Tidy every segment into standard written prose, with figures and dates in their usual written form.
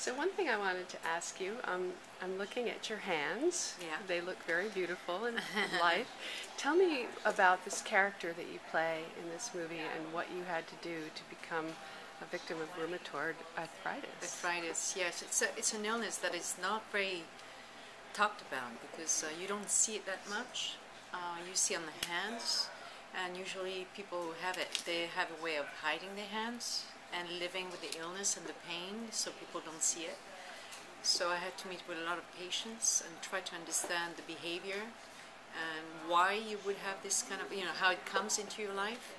So one thing I wanted to ask you, I'm looking at your hands. Yeah. They look very beautiful and light. Tell me about this character that you play in this movie and what you had to do to become a victim of rheumatoid arthritis. Arthritis, yes. It's an illness that is not very talked about because you don't see it that much. You see on the hands, and usually people who have it, they have a way of hiding their hands and living with the illness and the pain, so people don't see it. So I had to meet with a lot of patients and try to understand the behavior and why you would have this kind of, how it comes into your life.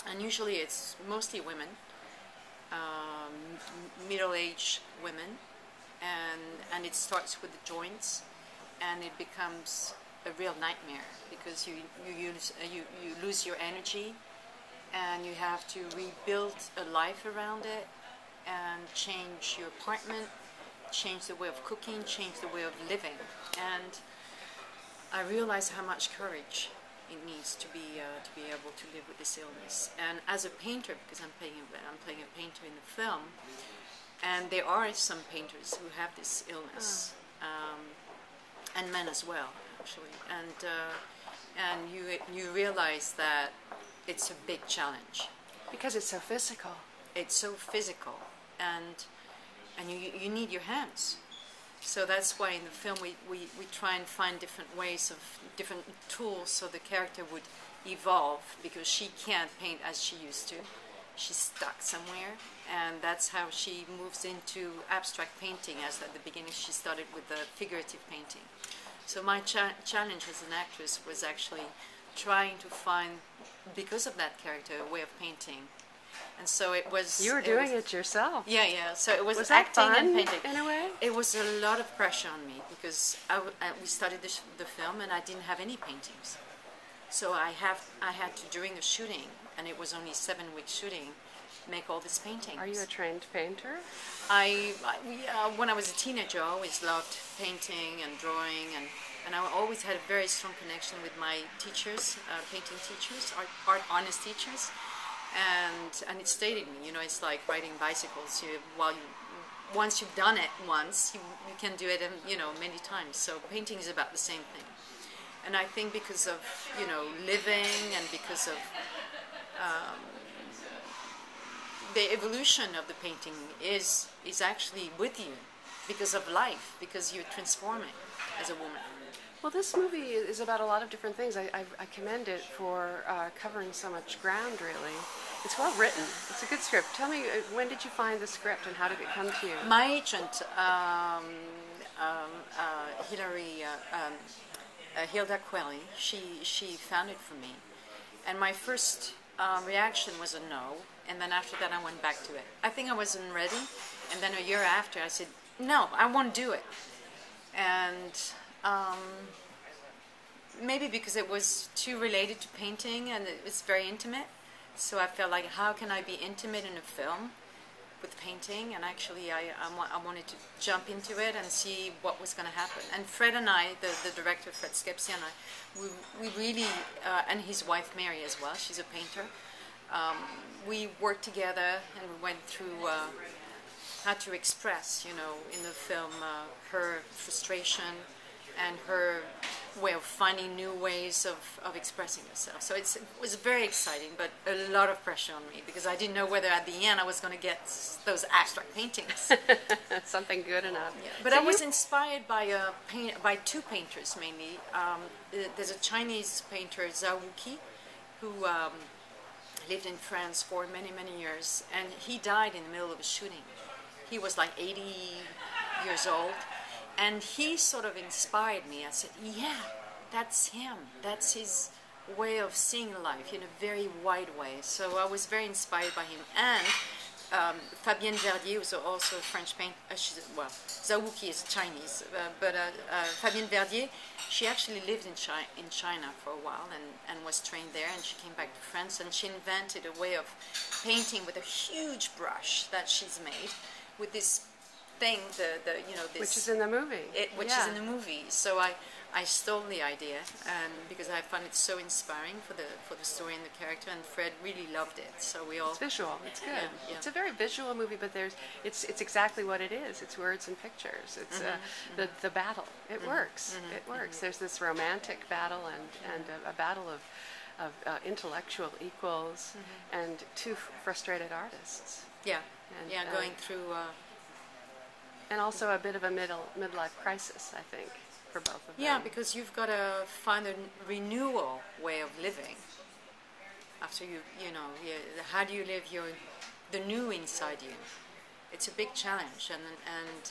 And usually it's mostly women, middle-aged women, and it starts with the joints, and it becomes a real nightmare because you lose your energy, and you have to rebuild a life around it and change your apartment, change the way of cooking, change the way of living. And I realized how much courage it needs to be able to live with this illness. And as a painter, because I'm playing a painter in the film, and there are some painters who have this illness, and men as well, actually. And you realize that it's a big challenge Because it's so physical. it's so physical, and you need your hands. So that's why in the film we try and find different ways of different tools so the character would evolve, because she can't paint as she used to. She's stuck somewhere, and that's how she moves into abstract painting. As at the beginning she started with the figurative painting. So my challenge as an actress was actually trying to find, because of that character, a way of painting. And so it was... You were doing it yourself. Yeah, yeah. So it was Was that acting fun, and painting. in a way? It was a lot of pressure on me because we started the film and I didn't have any paintings. So I had to, during the shooting, and it was only 7-week shooting, make all these paintings. Are you a trained painter? When I was a teenager, I always loved painting and drawing, and I always had a very strong connection with my teachers, painting teachers, art honest teachers, and it stayed in me. It's like riding bicycles. Once you've done it once, you can do it, many times. So painting is about the same thing. And I think because of living, and because of the evolution of the painting is actually with you because of life, because you're transforming as a woman. Well, this movie is about a lot of different things. I commend it for covering so much ground, really. It's well written. It's a good script. Tell me, when did you find the script and how did it come to you? My agent, Hilda Quelli, she found it for me. And my first reaction was a no, and then after that I went back to it. I think I wasn't ready, and then a year after I said, no, I won't do it. And maybe because it was too related to painting and it was very intimate, so I felt like, how can I be intimate in a film with painting? And actually I wanted to jump into it and see what was going to happen. And Fred and I, the director Fred Skepsi and I, we really, and his wife Mary as well, she's a painter, we worked together and we went through how to express, in the film, her frustration and her way of finding new ways of expressing herself. So it was very exciting, but a lot of pressure on me because I didn't know whether at the end I was going to get those abstract paintings. Something good enough. Yeah. But so I was inspired by by two painters mainly. There's a Chinese painter, Zhao Wuqi, who lived in France for many, many years, and he died in the middle of a shooting. He was like 80 years old. And he sort of inspired me. I said, yeah, that's him. That's his way of seeing life in a very wide way. So I was very inspired by him. And Fabienne Verdier was also a French painter. Zhao Wuqi is Chinese. But Fabienne Verdier, she actually lived in China for a while and was trained there. And she came back to France. And she invented a way of painting with a huge brush that she's made with this thing, the you know, this, which is in the movie. which is in the movie. So I stole the idea, and because I found it so inspiring for the story and the character, and Fred really loved it. So we all. It's visual. It's good. Yeah, yeah. It's a very visual movie, but it's exactly what it is. It's words and pictures. It's the battle. It works. It works. There's this romantic battle and a battle of intellectual equals and two frustrated artists. Yeah. And, Going through. And also a bit of a midlife crisis, I think, for both of them. Yeah, because you've got to find a renewal way of living. After how do you live the new inside you? It's a big challenge, and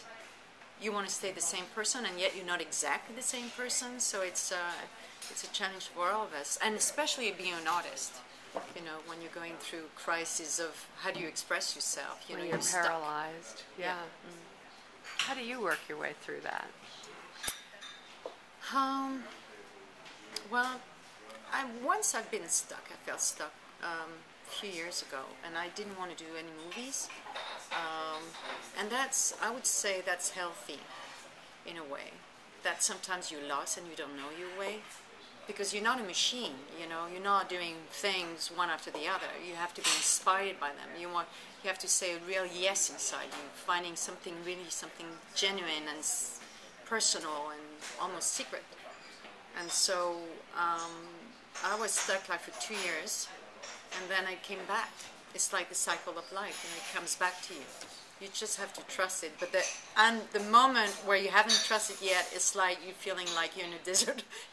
you want to stay the same person, and yet you're not exactly the same person. So it's a challenge for all of us, and especially being an artist. You know, when you're going through crisis of how do you express yourself? When you're paralyzed. Yeah. How do you work your way through that? Well, I've been stuck. I felt stuck a few years ago, and I didn't want to do any movies. And I would say that's healthy, in a way. That sometimes you're lost and you don't know your way, because you're not a machine. You know, you're not doing things one after the other. You have to be inspired by them. You have to say a real yes inside you, finding something genuine and personal and almost secret. And so I was stuck like for 2 years, and then I came back. It's like the cycle of life, and it comes back to you. You just have to trust it. But the moment where you haven't trusted yet, it's like you're feeling like you're in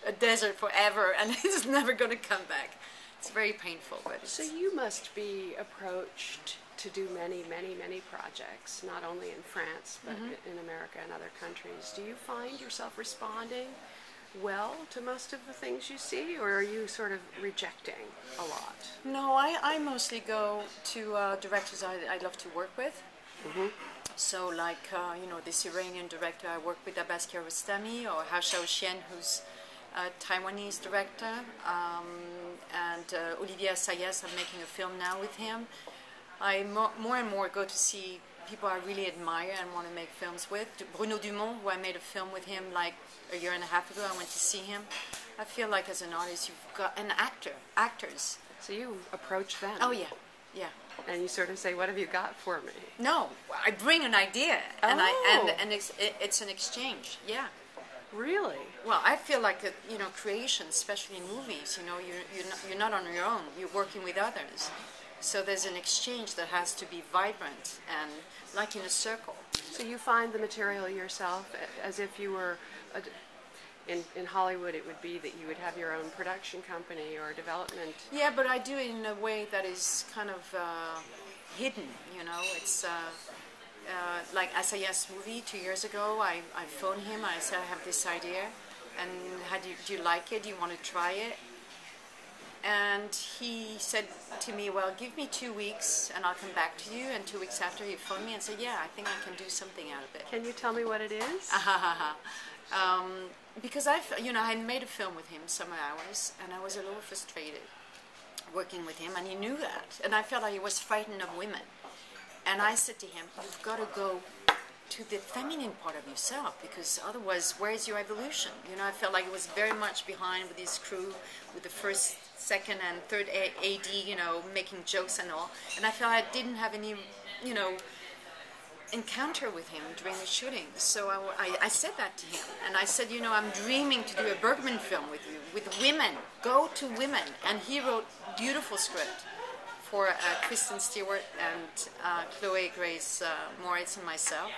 a desert forever, and it's never going to come back. It's very painful. But so you must be approached to do many, many, many projects, not only in France, but in America and other countries. Do you find yourself responding well to most of the things you see, or are you sort of rejecting a lot? No, I mostly go to directors I love to work with. So like, this Iranian director I work with, Abbas Kiarostami, or Hao Xiaoxian, who's a Taiwanese director, and Olivier Assayas, I'm making a film now with him. I more and more go to see people I really admire and want to make films with. Bruno Dumont, who I made a film with him like a year and a half ago, I went to see him. I feel like as an artist, you've got actors. So you approach them. Oh, yeah. And you sort of say, "What have you got for me?" No, I bring an idea, and it's an exchange. Yeah. Really? Well, I feel like creation, especially in movies. You're not on your own. You're working with others. So there's an exchange that has to be vibrant and like in a circle. So you find the material yourself, as if you were in Hollywood. It would be that you would have your own production company or development. Yeah, but I do it in a way that is kind of hidden. It's like Assayas' movie 2 years ago. I phoned him. I said, I have this idea, and do you like it? Do you want to try it? And he said to me, well, give me 2 weeks and I'll come back to you. And 2 weeks after, he phoned me and said, yeah, I think I can do something out of it. Can you tell me what it is? Because I had made a film with him, Summer Hours, and I was a little frustrated working with him, and he knew that. And I felt like he was frightened of women. And I said to him, you've got to go to the feminine part of yourself, because otherwise, where is your evolution? I felt like it was very much behind with his crew, with the first, second, and third AD, making jokes and all. And I felt I didn't have any, encounter with him during the shooting. So I said that to him. And I said, I'm dreaming to do a Bergman film with you, with women. Go to women. And he wrote beautiful script for Kristen Stewart and Chloe Grace Moritz and myself.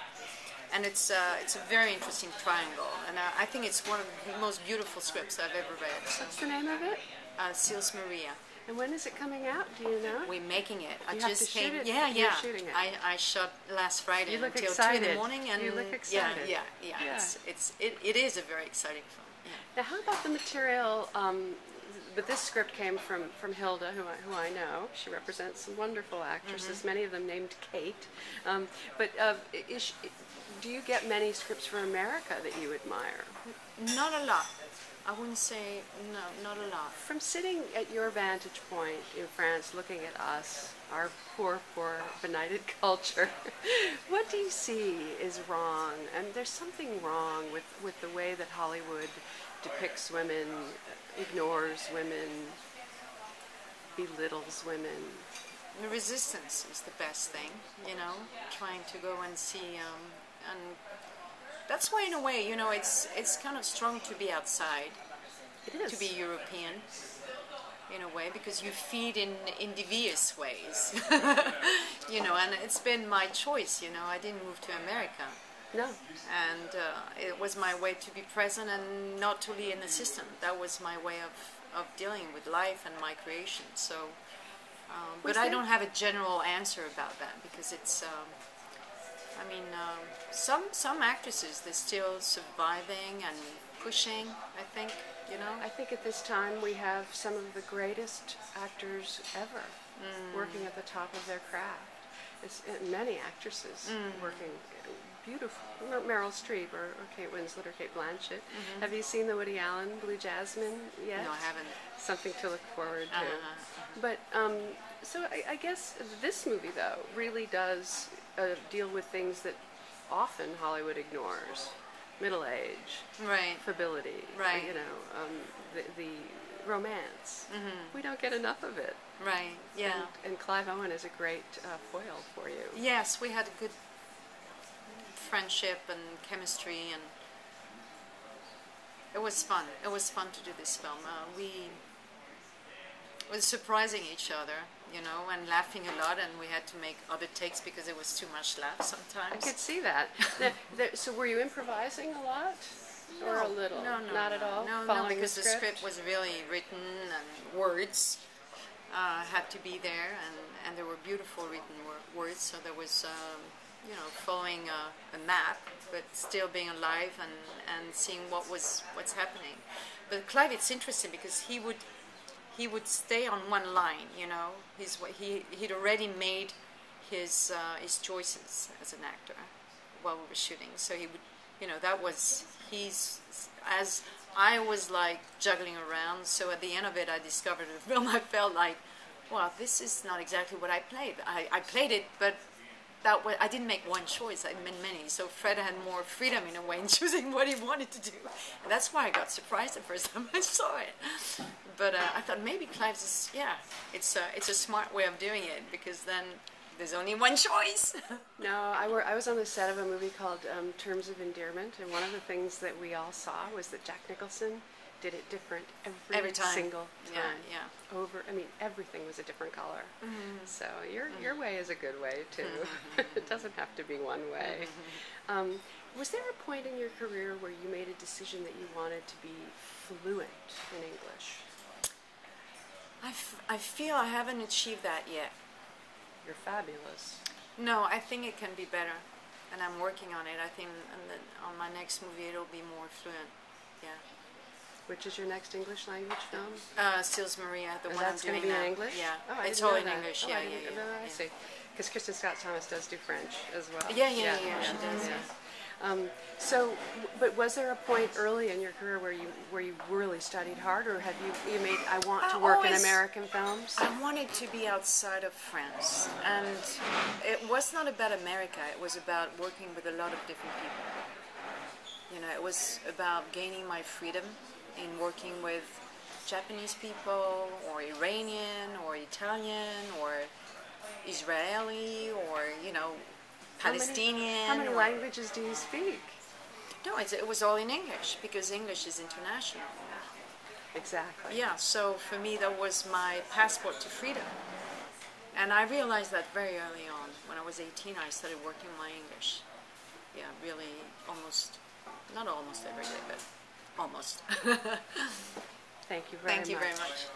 And it's a very interesting triangle, and I think it's one of the most beautiful scripts I've ever read. So. What's the name of it? Sils Maria. And when is it coming out? Do you know? We're making it. You have to shoot it? Yeah. You're shooting it. I shot last Friday you look until excited. 2 in the morning, and you look excited. Yeah. It is a very exciting film. Yeah. Now, how about the material? But this script came from Hilda, who I know. She represents some wonderful actresses, many of them named Kate. Do you get many scripts from America that you admire? Not a lot. I wouldn't say, no, not a lot. From sitting at your vantage point in France, looking at us, our poor, poor, benighted culture, what do you see is wrong? And there's something wrong with the way that Hollywood depicts women, ignores women, belittles women. The resistance is the best thing, you know, trying to go and see, and that's why in a way, you know, it's kind of strong to be outside, It is. to be European, in a way, because you feed in devious ways, you know, and it's been my choice, you know, I didn't move to America. No. And it was my way to be present and not totally in the system. That was my way of dealing with life and my creation. So, but I don't have a general answer about that because it's, I mean, some actresses, they're still surviving and pushing, I think, you know. I think at this time we have some of the greatest actors ever working at the top of their craft. It's many actresses working beautiful. Meryl Streep or Kate Winslet or Kate Blanchett. Have you seen the Woody Allen Blue Jasmine yet? No, I haven't. Something to look forward to. But so I guess this movie though really does deal with things that often Hollywood ignores: middle age, Right. fability, Right. you know, the romance. We don't get enough of it. Right. Yeah. And Clive Owen is a great foil for you. Yes, we had a good friendship and chemistry, and it was fun. It was fun to do this film. We were surprising each other, you know, and laughing a lot, and we had to make other takes because it was too much laugh sometimes. I could see that. So were you improvising a lot? Or a little? No, Not at all? No, Following because the the script was really written, and words had to be there, and there were beautiful written words, so there was, you know, following a map, but still being alive and seeing what's happening. But Clive, it's interesting because he would stay on one line, you know. He'd already made his choices as an actor while we were shooting, so he would, you know, as I was like juggling around, so at the end of it I discovered the film, I felt like, well, this is not exactly what I played. I played it, but I didn't make one choice, I made many, so Fred had more freedom in a way in choosing what he wanted to do, and that's why I got surprised the first time I saw it. But I thought maybe Clive's is, yeah, it's a smart way of doing it, because then there's only one choice. No, I was on the set of a movie called Terms of Endearment, and one of the things that we all saw was that Jack Nicholson did it different every time. Single time. Yeah. I mean, everything was a different color. So your way is a good way too. It doesn't have to be one way. Was there a point in your career where you made a decision that you wanted to be fluent in English? I feel I haven't achieved that yet. You're fabulous. No, I think it can be better, and I'm working on it. I think on my next movie it'll be more fluent. Yeah. Which is your next English language film? Stills Maria, the one I'm That's going doing to be now. in English? Yeah, Oh, it's didn't all know in that. English. Oh, Yeah, I see. Because Kristen Scott Thomas does do French as well. Yeah, she does. Yeah. So, but was there a point early in your career where you really studied hard, or have you made I want to work in American films? I wanted to be outside of France, and it was not about America. It was about working with a lot of different people. You know, it was about gaining my freedom in working with Japanese people, or Iranian, or Italian, or Israeli, or, you know, Palestinian. How many languages do you speak? No, it was all in English, because English is international. Exactly. Yeah, so for me that was my passport to freedom. And I realized that very early on. When I was 18, I started working my English. Yeah, really not almost every day, but almost. Thank you very much. Thank you very much.